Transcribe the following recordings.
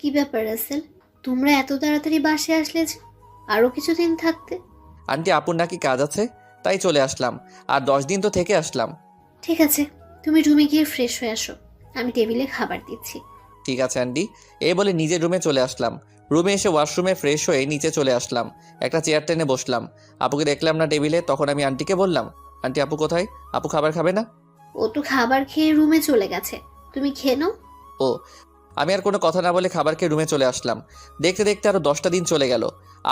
কি ব্যাপার রাসেল, তোমরা এত তাড়াতাড়ি বাসায় আসলে যে? আরো কিছুদিন থাকতে। আন্টি, আপুর নাকি কাজ আছে, তাই চলে আসলাম। আর 10 দিন তো থেকে আসলাম। ঠিক আছে, তুমি রুমে গিয়ে ফ্রেশ হয়ে আসো, আমি টেবিলে খাবার দিচ্ছি। ঠিক আছে আন্টি, এই বলে নিজের রুমে চলে আসলাম। রুমে এসে ওয়াশরুমে ফ্রেশ হয়ে নিচে চলে আসলাম। একটা চেয়ার টেনে বসলাম। আপুকে দেখলাম না টেবিলে, তখন আমি আন্টিকে বললাম, আন্টি, আপু কোথায়? আপু খাবার খাবে না? ও তো খাবার খেয়ে রুমে চলে গেছে, তুমি খেয়ে নাও। ও, আমি আর কোনো কথা না বলে খাবার খেয়ে রুমে চলে আসলাম। দেখতে দেখতে আরও 10টা দিন চলে গেল।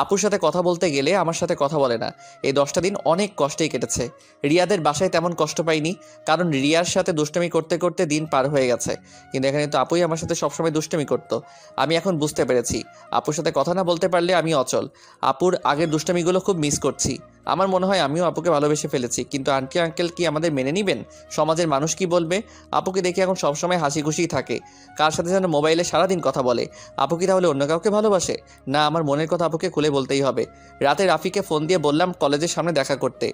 আপুর সাথে কথা বলতে গেলে আমার সাথে কথা বলে না। এই 10টা দিন অনেক কষ্টেই কেটেছে। রিয়াদের বাসায় তেমন কষ্ট পাইনি, কারণ রিয়ার সাথে দুষ্টুমি করতে করতে দিন পার হয়ে গেছে। কিন্তু এখানে তো আপুই আমার সাথে সবসময় দুষ্টুমি করতো। আমি এখন বুঝতে পেরেছি, আপুর সাথে কথা না বলতে পারলে আমি অচল। আপুর আগের দুষ্টুমিগুলো খুব মিস করছি। আমার মনে হয় আমিও আপুকে ভালোবেসে ফেলেছি, কিন্তু আন্টি আঙ্কেল কি আমাদের মেনে নেবেন? সমাজের মানুষ কি বলবে? আপুকে দেখে এখন সবসময় হাসি খুশিই থাকে। কার সাথে যেন মোবাইলে সারাদিন কথা বলে। আপু কি তাহলে অন্য কাউকে ভালোবাসে? না, আমার মনের কথা আপুকে খুলে বলতেই হবে। রাতে রাফিকে ফোন দিয়ে বললাম কলেজের সামনে দেখা করতে।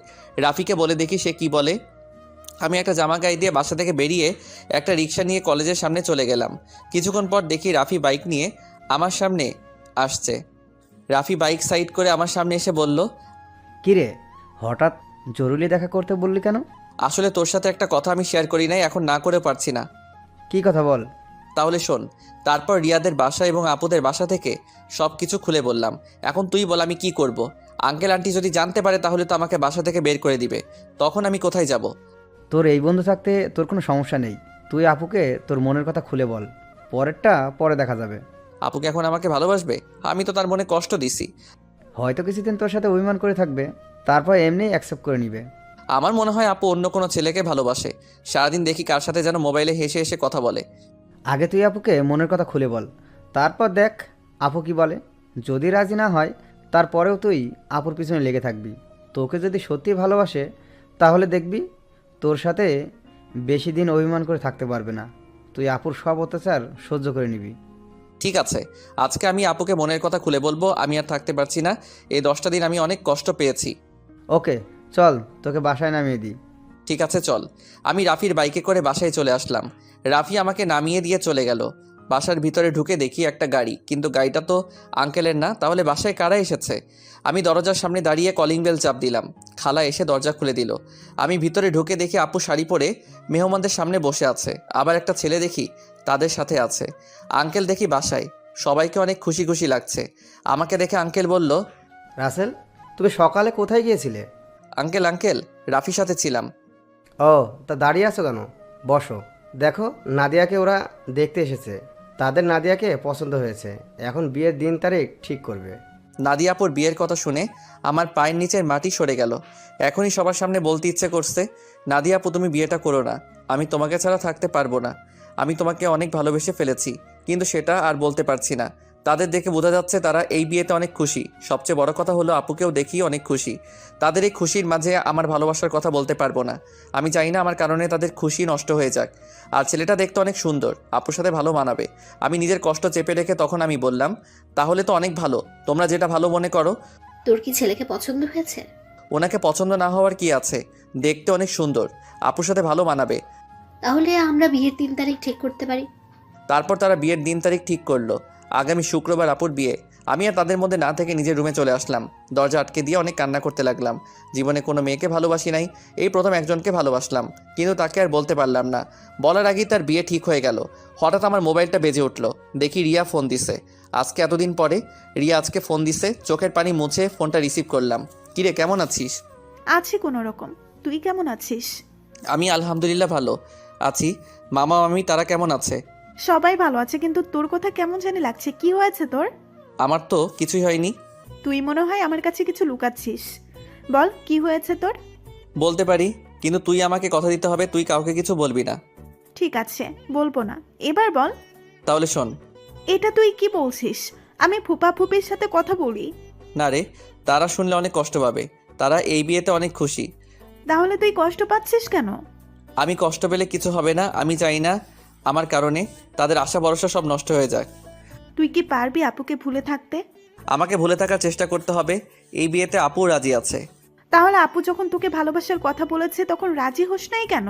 রাফিকে বলে দেখি সে কি বলে। আমি একটা জামা গায়ে দিয়ে বাসা থেকে বেরিয়ে একটা রিক্সা নিয়ে কলেজের সামনে চলে গেলাম। কিছুক্ষণ পর দেখি রাফি বাইক নিয়ে আমার সামনে আসছে। রাফি বাইক সাইড করে আমার সামনে এসে বলল, কিরে, হঠাৎ জরুরি দেখা করতে বললি কেন? আসলে তোর সাথে একটা কথা আমি শেয়ার করি নাই, এখন না করে পারছি না। কি কথা বল। তাহলে শোন। তারপর রিয়াদের বাসা এবং আপুদের বাসা থেকে সব কিছু খুলে বললাম। এখন তুই বল আমি কি করব? আঙ্কেল আন্টি যদি জানতে পারে তাহলে তো আমাকে বাসা থেকে বের করে দিবে। তখন আমি কোথায় যাব? তোর এই বন্ধু থাকতে তোর কোনো সমস্যা নেই। তুই আপুকে তোর মনের কথা খুলে বল, পরেরটা পরে দেখা যাবে। আপুকে এখন আমাকে ভালোবাসবে? আমি তো তার মনে কষ্ট দিছি। হয়তো কিছুদিন তোর সাথে অভিমান করে থাকবে, তারপর এমনিই অ্যাকসেপ্ট করে নিবে। আমার মনে হয় আপু অন্য কোনো ছেলেকে ভালোবাসে। সারাদিন দেখি কার সাথে যেন মোবাইলে হেসে হেসে কথা বলে। আগে তুই আপুকে মনের কথা খুলে বল, তারপর দেখ আপু কি বলে। যদি রাজি না হয়, তারপরেও তুই আপুর পিছনে লেগে থাকবি। তোকে যদি সত্যি ভালোবাসে, তাহলে দেখবি তোর সাথে বেশি দিন অভিমান করে থাকতে পারবে না। তুই আপুর সব অত্যাচার সহ্য করে নিবি। ঠিক আছে, আজকে আমি আপুকে মনের কথা খুলে বলবো। আমি আর থাকতে পারছি না। এই 10টা দিন আমি অনেক কষ্ট পেয়েছি। ওকে, চল তোকে বাসায় নামিয়ে দিই। ঠিক আছে, চল। আমি রাফির বাইকে করে বাসায় চলে আসলাম। রাফি আমাকে নামিয়ে দিয়ে চলে গেল। বাসার ভিতরে ঢুকে দেখি একটা গাড়ি, কিন্তু গাড়িটা তো আঙ্কেলের না। তাহলে বাসায় কারা এসেছে? আমি দরজার সামনে দাঁড়িয়ে কলিং বেল চাপ দিলাম। খালা এসে দরজা খুলে দিল। আমি ভিতরে ঢুকে দেখি আপু শাড়ি পরে মেহমানদের সামনে বসে আছে। আবার একটা ছেলে দেখি তাদের সাথে আছে। আঙ্কেল দেখি বাসায়। সবাইকে অনেক খুশি খুশি লাগছে। আমাকে দেখে আঙ্কেল বলল, রাসেল, তুমি সকালে কোথায় গিয়েছিলে? আঙ্কেল আঙ্কেল রাফির সাথে ছিলাম। ও, তা দাঁড়িয়ে আছো কেন? বসো। দেখো, নাদিয়াকে ওরা দেখতে এসেছে। তাদের নাদিয়াকে পছন্দ হয়েছে। এখন বিয়ের দিন তারিখ ঠিক করবে। নাদিয়াপুর বিয়ের কথা শুনে আমার পায়ের নিচের মাটি সরে গেল। এখনই সবার সামনে বলতে ইচ্ছে করছে, নাদিয়াপু তুমি বিয়েটা করো না। আমি তোমাকে ছাড়া থাকতে পারবো না। আমি তোমাকে অনেক ভালোবেসে ফেলেছি, কিন্তু সেটা আর বলতে পারছি না। তাদের দেখে বোঝা যাচ্ছে তারা এই বিয়েতে অনেক খুশি। সবচেয়ে বড় কথা হলো আপুকেও দেখি অনেক খুশি। তাদের এই খুশির মাঝে আমার ভালোবাসার কথা বলতে পারবো না। আমি চাই না আমার কারণে তাদের খুশি নষ্ট হয়ে যাক। আর ছেলেটা দেখতে অনেক সুন্দর, আপুর সাথে ভালো মানাবে। আমি নিজের কষ্ট চেপে রেখে তখন আমি বললাম, তাহলে তো অনেক ভালো, তোমরা যেটা ভালো মনে করো। তোর কি ছেলেকে পছন্দ হয়েছে? ওনাকে পছন্দ না হওয়ার কি আছে? দেখতে অনেক সুন্দর, আপুর সাথে ভালো মানাবে। তাহলে আমরা বিয়ের 3 তারিখ ঠিক করতে পারি। তারপর তারা বিয়ের দিন তারিখ ঠিক করলো। আগামী শুক্রবার আপুর বিয়ে। আমি আর তাদের মধ্যে না থেকে নিজের রুমে চলে আসলাম। দরজা আটকে দিয়ে অনেক কান্না করতে লাগলাম। জীবনে কোনো মেয়েকে ভালোবাসি নাই, এই প্রথম একজনকে ভালোবাসলাম, কিন্তু তাকে আর বলতে পারলাম না। বলার আগেই তার বিয়ে ঠিক হয়ে গেল। হঠাৎ আমার মোবাইলটা বেজে উঠলো। দেখি রিয়া ফোন দিছে। আজকে এতদিন পরে রিয়া আজকে ফোন দিছে। চোখের পানি মুছে ফোনটা রিসিভ করলাম। কিরে, কেমন আছিস? আছি কোনো রকম। তুই কেমন আছিস? আমি আলহামদুলিল্লাহ ভালো আছি। মামা মামি তারা কেমন আছে? সবাই ভালো আছে, কিন্তু তোর কথা কেমন জানি লাগছে। কি হয়েছে তোর? আমার তো কিছুই হয়নি। তুই মনে হয় আমার কাছে কিছু লুকাচ্ছিস। বল, কি হয়েছে তোর? বলতে পারি, কিন্তু তুই আমাকে কথা দিতে হবে তুই কাউকে কিছু বলবি না। ঠিক আছে, বলবো না। এবার বল। তাহলে শোন। এটা তুই কি বলছিস? আমি ফুপা ফুপির সাথে কথা বলি? না রে, তারা শুনলে অনেক কষ্ট পাবে। তারা এই বিয়েতে অনেক খুশি। তাহলে তুই কষ্ট পাচ্ছিস কেন? আমি কষ্ট পেলে কিছু হবে না। আমি চাই না আমার কারণে তাদের আশা ভরসা সব নষ্ট হয়ে যাক। তুই কি পারবি আপুকে ভুলে থাকতে? আমাকে ভুলে থাকার চেষ্টা করতে হবে। এই বিয়েতে আপু রাজি আছে। তাহলে আপু যখন তোকে ভালোবাসার কথা বলেছে তখন রাজি হোস নাই কেন?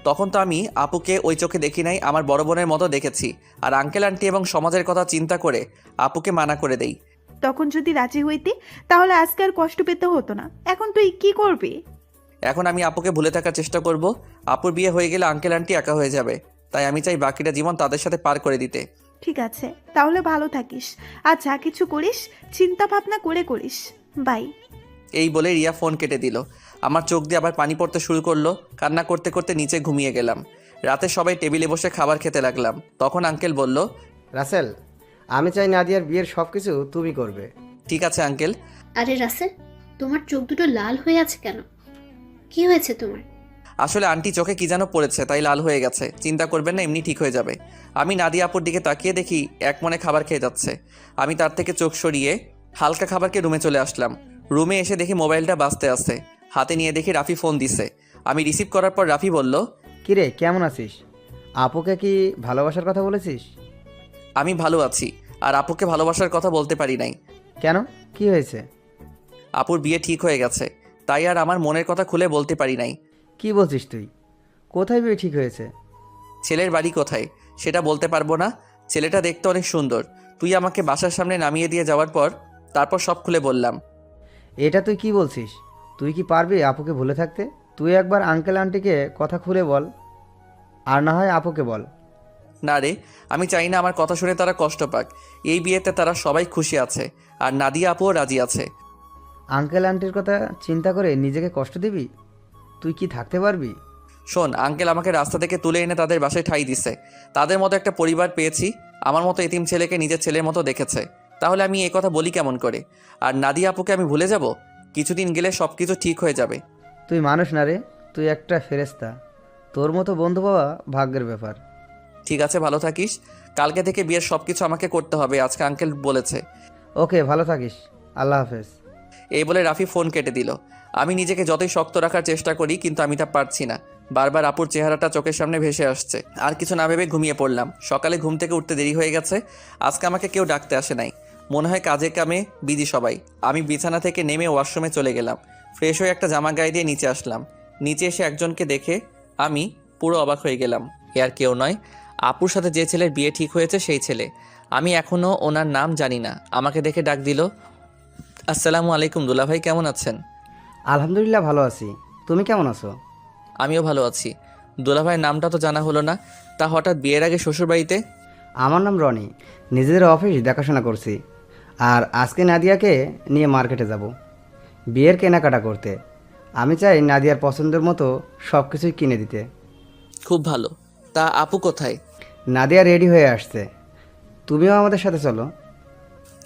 তখন তো আমি আপুকে ওই চোখে দেখি নাই, আমার বড় বোনের মতো দেখেছি। আর আঙ্কেল আন্টি এবং সমাজের কথা চিন্তা করে আপুকে মানা করে দেই। তখন যদি রাজি হইতি তাহলে আজকে আর কষ্ট পেতে হতো না। এখন তুই কি করবি? এখন আমি আপুকে ভুলে থাকার চেষ্টা করব। আপুর বিয়ে হয়ে গেলে আঙ্কেল আন্টি একা হয়ে যাবে, তাই আমি চাই বাকিটা জীবন তাদের সাথে পার করে দিতে। ঠিক আছে, তাহলে ভালো থাকিস। আর যা কিছু করিস চিন্তা ভাবনা করে করিস। বাই। এই বলে রিয়া ফোন কেটে দিল। আমার চোখ দিয়ে আবার পানি পড়তে শুরু করলো। কান্না করতে করতে নিচে ঘুমিয়ে গেলাম। রাতে সবাই টেবিলে বসে খাবার খেতে লাগলাম। তখন আঙ্কেল বলল, রাসেল, আমি চাই নাদিয়ার বিয়ের সব কিছু তুমি করবে। ঠিক আছে আঙ্কেল। আরে রাসেল, তোমার চোখ দুটো লাল হয়ে আছে কেন? কি হয়েছে তোমার? আসলে আন্টি চোখে কি যেন পড়েছে, তাই লাল হয়ে গেছে। চিন্তা করবেন না, এমনি ঠিক হয়ে যাবে। আমি নাদিয়া আপুর দিকে তাকিয়ে দেখি এক মনে খাবার খেয়ে যাচ্ছে। আমি তার থেকে চোখ সরিয়ে হালকা খাবারকে রুমে চলে আসলাম। রুমে এসে দেখি মোবাইলটা বাজতে আছে। হাতে নিয়ে দেখি রাফি ফোন দিছে। আমি রিসিভ করার পর রাফি বলল, কিরে কেমন আছিস? আপুকে কি ভালোবাসার কথা বলেছিস? আমি ভালো আছি, আর আপুকে ভালোবাসার কথা বলতে পারি নাই। কেন, কি হয়েছে? আপুর বিয়ে ঠিক হয়ে গেছে, তাই আর আমার মনের কথা খুলে বলতে পারি নাই। কি বলছিস তুই? কোথায় বিয়ে ঠিক হয়েছে? ছেলের বাড়ি কোথায় সেটা বলতে পারবো না। ছেলেটা দেখতে অনেক সুন্দর। তুই আমাকে বাসার সামনে নামিয়ে দিয়ে যাওয়ার পর তারপর সব খুলে বললাম। এটা তুই কি বলছিস? তুই কি পারবি আপুকে ভুলে থাকতে? তুই একবার আঙ্কেল আন্টিকে কথা খুলে বল, আর না হয় আপুকে বল। না রে, আমি চাই না আমার কথা শুনে তারা কষ্ট পাক। এই বিয়েতে তারা সবাই খুশি আছে, আর নাদিয়া আপুও রাজি আছে। আঙ্কেল আন্টির কথা চিন্তা করে নিজেকে কষ্ট দিবি? তুই কি থাকতে পারবি? শোন, আঙ্কেল আমাকে রাস্তা থেকে তুলে এনে তাদের বাসায় ঠাঁই দিছে। তাদের মতো একটা পরিবার পেয়েছি। আমার মতো এতিম ছেলেকে নিজের ছেলের মতো দেখেছে। তাহলে আমি এই কথা বলি কেমন করে? আর নাদিয়া আপুকে আমি ভুলে যাব? কিছুদিন গেলে সব কিছু ঠিক হয়ে যাবে। তুই মানুষ না রে, তুই একটা ফেরেস্তা। তোর মতো বন্ধু পাওয়া ভাগ্যের ব্যাপার। ঠিক আছে, ভালো থাকিস। কালকে থেকে বিয়ের সব কিছু আমাকে করতে হবে, আজকে আঙ্কেল বলেছে। ওকে, ভালো থাকিস। আল্লাহ হাফেজ। এই বলে রাফি ফোন কেটে দিল। আমি নিজেকে যতই শক্ত রাখার চেষ্টা করি, কিন্তু আমি তা পারছি না। বারবার আপুর চেহারাটা চোখের সামনে ভেসে আসছে। আর কিছু না ভেবে ঘুমিয়ে পড়লাম। সকালে ঘুম থেকে উঠতে দেরি হয়ে গেছে। আজকে আমাকে কেউ ডাকতে আসে নাই। মনে হয় কাজে কামে বিজি সবাই। আমি বিছানা থেকে নেমে ওয়াশরুমে চলে গেলাম। ফ্রেশ হয়ে একটা জামা গায়ে দিয়ে নিচে আসলাম। নিচে এসে একজনকে দেখে আমি পুরো অবাক হয়ে গেলাম। এ আর কেউ নয়, আপুর সাথে যে ছেলের বিয়ে ঠিক হয়েছে সেই ছেলে। আমি এখনও ওনার নাম জানি না। আমাকে দেখে ডাক দিল, আসসালামু আলাইকুম দুলাভাই, কেমন আছেন? আলহামদুলিল্লাহ ভালো আছি। তুমি কেমন আছো? আমিও ভালো আছি। দুলাভাইয়ের নামটা তো জানা হলো না, তা হঠাৎ বিয়ের আগে শ্বশুরবাড়িতে? আমার নাম রনি। নিজেদের অফিস দেখাশোনা করছি। আর আজকে নাদিয়াকে নিয়ে মার্কেটে যাব বিয়ের কেনাকাটা করতে। আমি চাই নাদিয়ার পছন্দের মতো সব কিছুই কিনে দিতে। খুব ভালো। তা আপু কোথায়? নাদিয়া রেডি হয়ে আসছে, তুমিও আমাদের সাথে চলো।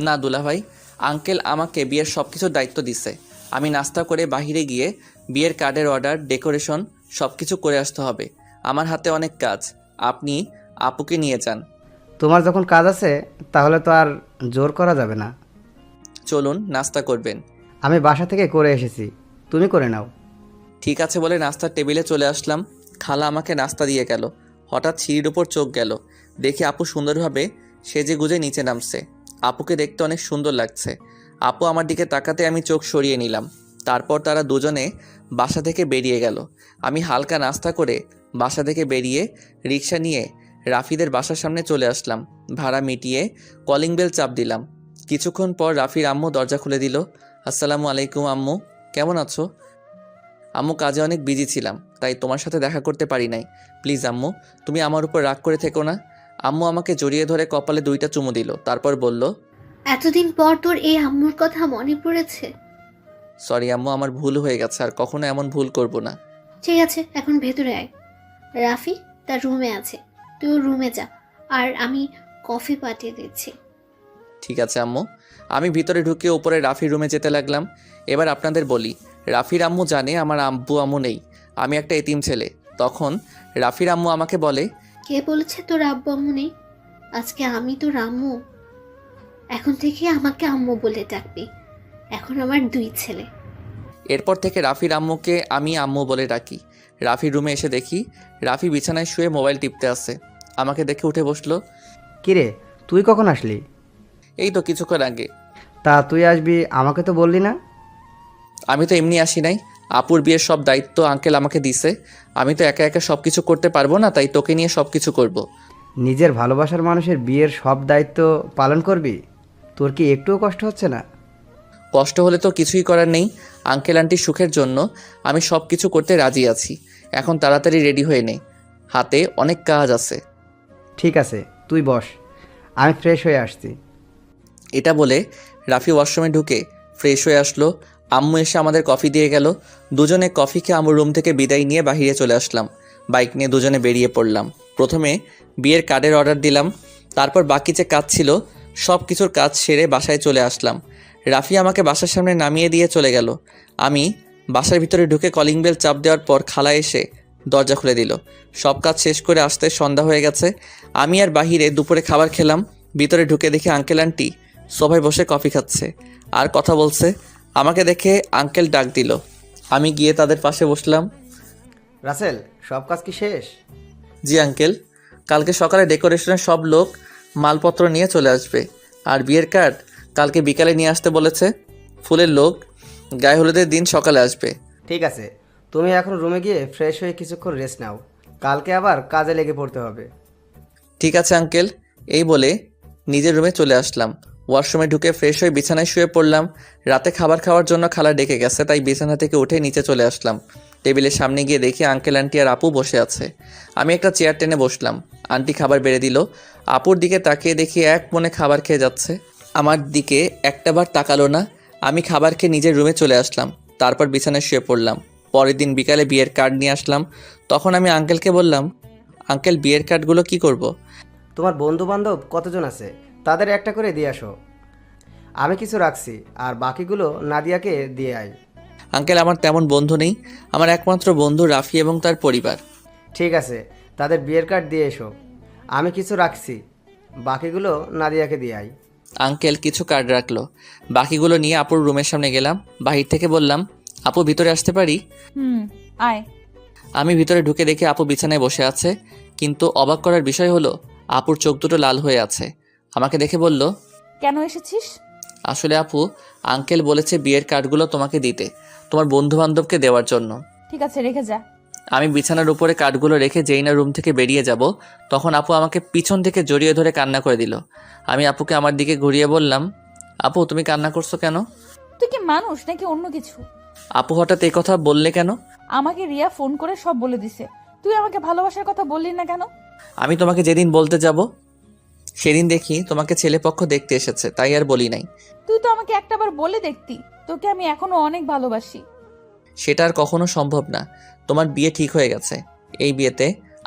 না দুলাভাই, আঙ্কেল আমাকে বিয়ের সব কিছুর দায়িত্ব দিছে। আমি নাস্তা করে বাইরে গিয়ে বিয়ের কার্ডের অর্ডার, ডেকোরেশন সব কিছু করে আসতে হবে। আমার হাতে অনেক কাজ। আপনি আপুকে নিয়ে যান। তোমার যখন কাজ আছে তাহলে তো আর জোর করা যাবে না। চলুন, নাস্তা করবেন। আমি বাসা থেকে করে এসেছি, তুমি করে নাও। ঠিক আছে বলে নাস্তার টেবিলে চলে আসলাম। খালা আমাকে নাস্তা দিয়ে গেল। হঠাৎ সিঁড়ির উপর চোখ গেল। দেখি আপু সুন্দরভাবে সেজে গুজে নিচে নামছে। আপুকে দেখতে অনেক সুন্দর লাগছে। আপু আমার দিকে তাকাতে আমি চোখ সরিয়ে নিলাম। তারপর তারা দুজনে বাসা থেকে বেরিয়ে গেল। আমি হালকা নাস্তা করে বাসা থেকে বেরিয়ে রিক্সা নিয়ে রাফিদের বাসার সামনে চলে আসলাম। ভাড়া মিটিয়ে কলিং বেল চাপ দিলাম। কিছুক্ষণ পর রাফির আম্মু দরজা খুলে দিল। আসসালামু আলাইকুম আম্মু, কেমন আছো? আম্মু, কাজে অনেক বিজি ছিলাম, তাই তোমার সাথে দেখা করতে পারি নাই। প্লিজ আম্মু, তুমি আমার উপর রাগ করে থেকো না। আম্মু আমাকে জড়িয়ে ধরে কপালে 2টা চুমু দিল। তারপর বলল, এতদিন পর তোর এই আম্মুর কথা মনে পড়েছে? সরি আম্মু, আমার ভুল হয়ে গেছে, আর কখনো এমন ভুল করব না। ঠিক আছে, এখন ভেতরে আয়। রাফি তার রুমে আছে, তুই ওর রুমে যা, আর আমি কফি পাঠিয়ে দিচ্ছি। ঠিক আছে আম্মু। আমি ভিতরে ঢুকে উপরে রাফির রুমে যেতে লাগলাম। এবার আপনাদের বলি, রাফির আম্মু জানে আমার আব্বু আম্মু নেই, আমি একটা এতিম ছেলে। তখন রাফির আম্মু আমাকে বলে, কে বলেছে তোর আব্বু আম্মু নেই? আজকে আমি তোর আম্মু। এখন থেকে আমাকে আম্মু বলে ডাকবি। এখন আমার 2 ছেলে। এরপর থেকে রাফির আম্মুকে আমি আম্মু বলে ডাকি। রাফির রুমে এসে দেখি রাফি বিছানায় শুয়ে মোবাইল টিপতে আছে। আমাকে দেখে উঠে বসলো। কিরে, তুই কখন আসলি? এই তো কিছুক্ষণ আগে। তা তুই আসবি, আমাকে তো বললি না। আমি তো এমনি আসি নাই, আপুর বিয়ের সব দায়িত্ব আঙ্কেল আমাকে দিছে। আমি তো একা একা সব কিছু করতে পারবো না, তাই তোকে নিয়ে সব কিছু করবো। নিজের ভালোবাসার মানুষের বিয়ের সব দায়িত্ব পালন করবি? তোর কি একটুও কষ্ট হচ্ছে না? কষ্ট হলে তো কিছুই করার নেই। আঙ্কেল আন্টির সুখের জন্য আমি সব কিছু করতে রাজি আছি। এখন তাড়াতাড়ি রেডি হয়ে নে, হাতে অনেক কাজ আছে। ঠিক আছে, তুই বস, আমি ফ্রেশ হয়ে আসছি। এটা বলে রাফি ওয়াশরুমে ঢুকে ফ্রেশ হয়ে আসলো। আম্মু এসে আমাদের কফি দিয়ে গেল। দুজনে কফি খেয়ে আম্মুর রুম থেকে বিদায় নিয়ে বাহিরে চলে আসলাম। বাইক নিয়ে দুজনে বেরিয়ে পড়লাম। প্রথমে বিয়ের কার্ডের অর্ডার দিলাম, তারপর বাকি যে কাজ ছিল সব কিছুর কাজ সেরে বাসায় চলে আসলাম। রাফি আমাকে বাসার সামনে নামিয়ে দিয়ে চলে গেল। আমি বাসার ভিতরে ঢুকে কলিং বেল চাপ দেওয়ার পর খালা এসে দরজা খুলে দিল। সব কাজ শেষ করে আসতে সন্ধ্যা হয়ে গেছে। আমি আর বাহিরে দুপুরে খাবার খেলাম। ভিতরে ঢুকে দেখি আঙ্কেল আন্টি সবাই বসে কফি খাচ্ছে আর কথা বলছে। আমাকে দেখে আঙ্কেল ডাক দিল। আমি গিয়ে তাদের পাশে বসলাম। রাসেল, সব কাজ কি শেষ? জি আঙ্কেল, কালকে সকালে ডেকোরেশনের সব লোক মালপত্র নিয়ে চলে আসবে, আর বিয়ের কার্ড কালকে বিকালে নিয়ে আসতে বলেছে। ফুলের লোক গায়ে হলুদের দিন সকালে আসবে। ঠিক আছে, তুমি এখন রুমে গিয়ে ফ্রেশ হয়ে কিছুক্ষণ রেস্ট নাও, কালকে আবার কাজে লেগে পড়তে হবে। ঠিক আছে আঙ্কেল, এই বলে নিজের রুমে চলে আসলাম। ওয়াশরুমে ঢুকে ফ্রেশ হয়ে বিছানায় শুয়ে পড়লাম। রাতে খাবার খাওয়ার জন্য খালা ডেকে গেছে, তাই বিছানা থেকে উঠে নিচে চলে আসলাম। টেবিলের সামনে গিয়ে দেখি আঙ্কেল আন্টি আর আপু বসে আছে। আমি একটা চেয়ার টেনে বসলাম। আন্টি খাবার বেড়ে দিল। আপুর দিকে তাকিয়ে দেখি এক মনে খাবার খেয়ে যাচ্ছে। আমার দিকে একটাবার তাকালো না। আমি খাবার খেয়ে নিজের রুমে চলে আসলাম। তারপর বিছানায় শুয়ে পড়লাম। পরের দিন বিকালে বিয়ের কার্ড নিয়ে আসলাম। তখন আমি আঙ্কেলকে বললাম, আঙ্কেল বিয়ের কার্ডগুলো কি করব? তোমার বন্ধু বান্ধব কতজন আছে তাদের একটা করে দিয়ে আসো, আমি কিছু রাখছি, আর বাকিগুলো নাদিয়াকে দিয়ে আয়। আঙ্কেল আমার তেমন বন্ধু নেই, আমার একমাত্র বন্ধু রাফি এবং তার পরিবার। ঠিক আছে, তাদের বিয়ের কার্ড দিয়ে এসো, আমি কিছু রাখছি, বাকিগুলো নাদিয়াকে দিয়ে আয়। আঙ্কেল কিছু কার্ড রাখলো। বাকিগুলো নিয়ে আপুর রুমের সামনে গেলাম। বাহির থেকে বললাম, আপু ভিতরে আসতে পারি? আয়। আমি ভিতরে ঢুকে দেখি আপু বিছানায় বসে আছে, কিন্তু অবাক করার বিষয় হলো আপুর চোখ দুটো লাল হয়ে আছে। আমাকে দেখে বলল, কেন এসেছিস? আসলে আপু, আঙ্কেল বলেছে বিয়ের কার্ডগুলো তোমাকে দিতে, তোমার বন্ধু বান্ধবকে দেওয়ার জন্য। ঠিক আছে, রেখে যা। আমি বিছানার উপরে কার্ডগুলো রেখে যেই না রুম থেকে বেরিয়ে যাব, তখন আপু আমাকে পিছন থেকে জড়িয়ে ধরে কান্না করে দিল। আমি আপুকে আমার দিকে ঘুরিয়ে বললাম, আপু তুমি কান্না করছো কেন? তুই কি মানুষ নাকি অন্য কিছু? আপু হঠাৎ এই কথা বললে কেন? আমাকে রিয়া ফোন করে সব বলে দিছে। তুই আমাকে ভালোবাসার কথা বললি না কেন? আমি তোমাকে যেদিন বলতে যাব সেদিন দেখি তোমাকে ছেলেপক্ষ দেখতে এসেছে, তাই আর বলি নাই। তুই তো আমাকে একটাবার বলে দেখতি, তোকে আমি এখনো অনেক ভালোবাসি। সেটা আর কখনো সম্ভব না। তোমার বিয়ে ঠিক হয়ে গেছে। এই বিয়েতে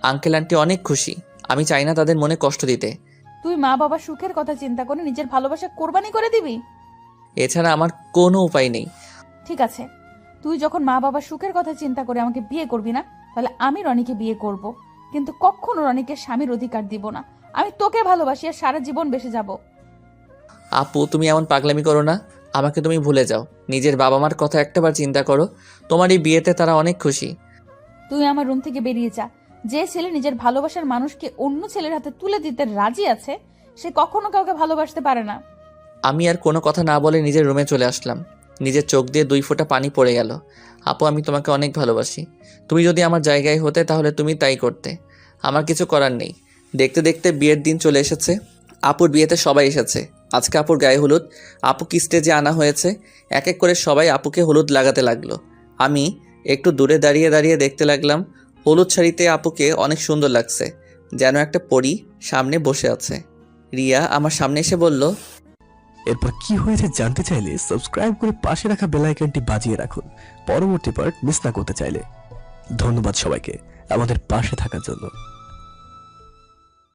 আঙ্কেল আন্টি অনেক খুশি। আমি চাই না তাদের মনে কষ্ট দিতে। তুই মা বাবার সুখের কথা চিন্তা করে নিজের ভালোবাসা কোরবানি করে দিবি? এছাড়া আমার কোনো উপায় নেই। ঠিক আছে, তুই যখন মা বাবার সুখের কথা চিন্তা করে আমাকে বিয়ে করবি না, তাহলে আমি রনিকে বিয়ে করব, কিন্তু কখনো রনিকে স্বামীর অধিকার দিব না। আমি তোকে ভালোবাসি আর সারা জীবন বেঁচে যাব। আপু তুমি এমন পাগলামি করো না। আমাকে তুমি ভুলে যাও। নিজের বাবা মার কথা একটাবার চিন্তা করো। তোমার এই বিয়েতে তারা অনেক খুশি। তুই আমার রুম থেকে বেরিয়ে যা। যে ছেলে নিজের ভালোবাসার মানুষকে অন্য ছেলের হাতে তুলে দিতে রাজি আছে, সে কখনো কাউকে ভালোবাসতে পারে না। আমি আর কোনো কথা না বলে নিজের রুমে চলে আসলাম। নিজের চোখ দিয়ে 2 ফোঁটা পানি পড়ে গেল। আপু আমি তোমাকে অনেক ভালোবাসি। তুমি যদি আমার জায়গায় হতে তাহলে তুমি তাই করতে। আমার কিছু করার নেই। দেখতে দেখতে বিয়ের দিন চলে এসেছে। আপুর বিয়েতে সবাই এসেছে। আজকে আপুর গায়ে হলুদ। আপুকে স্টেজে আনা হয়েছে। এক এক করে সবাই আপুকে হলুদ লাগাতে লাগলো। আমি একটু দূরে দাঁড়িয়ে দাঁড়িয়ে দেখতে লাগলাম। হলুদ শাড়িতে আপুকে অনেক সুন্দর লাগছে, যেন একটা পরী সামনে বসে আছে। রিয়া আমার সামনে এসে বলল, এরপর কি হয়েছে জানতে চাইলে সাবস্ক্রাইব করে পাশে রাখা বেল আইকনটি বাজিয়ে রাখুন পরবর্তী পার্ট মিস না করতে চাইলে। ধন্যবাদ সবাইকে আমাদের পাশে থাকার জন্য।